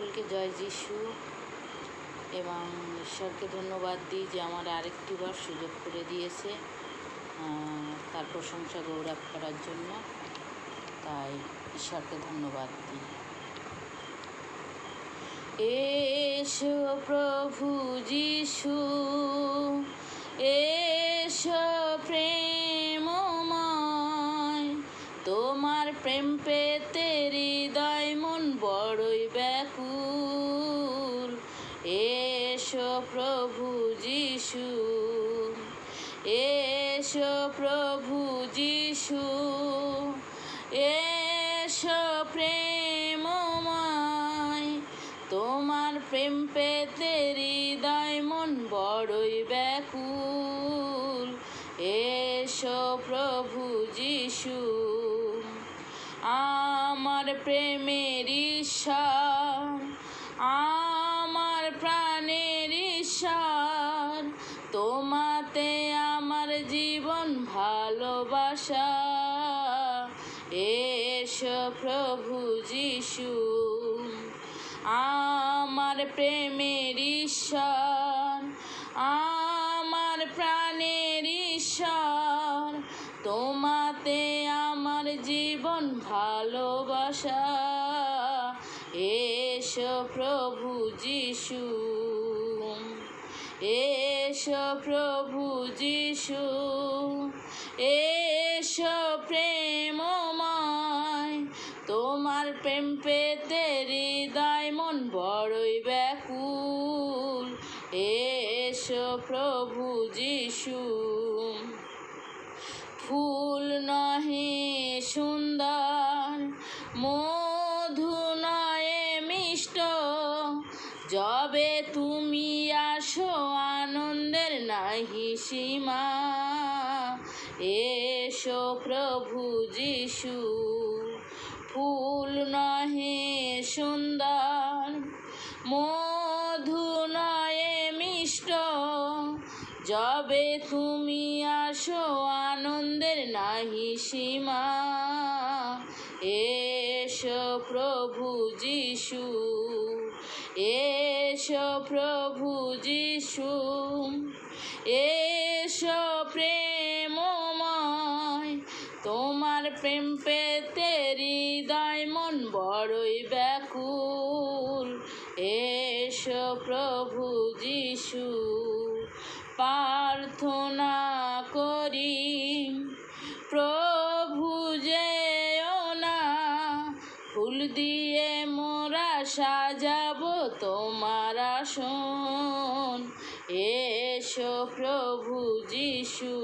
সকলকে জয় যিশু এবং ঈশ্বরকে ধন্যবাদ দিই যে আমার আরেকটিবার সুযোগ করে দিয়েছে তার প্রশংসা গৌরব করার জন্য। তাই ঈশ্বরকে ধন্যবাদ দিই। এসো প্রভু যিশু, এসো প্রেমময়, তোমার প্রেম পেতে হৃদয় মন বড়ই ব্যাকুল। এসো প্রভু যিশু, এসো প্রভু যিশু, এসো প্রেমময়, তোমার প্রেম পেতে হৃদয় মন বড়ই ব্যাকুল। এসো প্রভু যিশু, আমার প্রেমের ঈশ্বর, আমার প্রাণের ঈশ্বর, তোমাতে আমার জীবন ভালোবাসা। এসো প্রভু যিশু, আমার প্রেমের ঈশ্বর, আমার প্রাণের ঈশ্বর, তোমাতে আমার জীবন ভালোবাসা। এসো প্রভু যিশু, এসো প্রভু যিশু, এসো প্রেমময়, তোমার প্রেম পেতে হৃদয় মন বড়ই ব্যাকুল। এসো প্রভু যিশু, ফুল নহে সুন্দর, মধু নয়ে মিষ্ট, যবে তুমি আসো আনন্দের নাহি সীমা। এসো প্রভু যিশু, ফুল নহে সুন্দর, মধু নয়ে মিষ্ট, যবে তুমি আসো আনন্দের নাহি সীমা। এসো প্রভু যিশু, এসো প্রভু যিশু, এসো প্রেমময়, তোমার প্রেম পেতে হৃদয় মন বড়ই ব্যাকুল। এসো প্রভু যিশু, প্রার্থনা করি প্রভু যেও না, ফুল দিয়ে মোরা সাজাবো তোমার আসন। এসো প্রভু যিশু,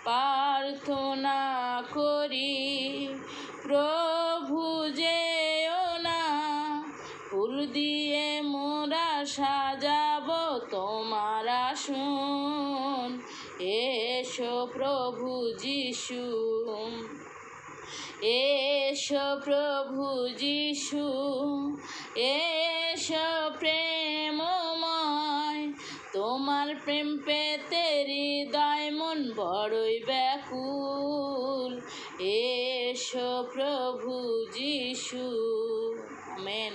প্রার্থনা করি প্রভু যেও না, ফুল দিয়ে মোরা সাজাবো তোমার আসন। এসো প্রভু যিশু, এসো প্রভু যিশু, এসো প্রেমময়, তোমার প্রেম পেতে হৃদয় মন বড়ই ব্যাকুল। এসো প্রভু যিশু। আমেন।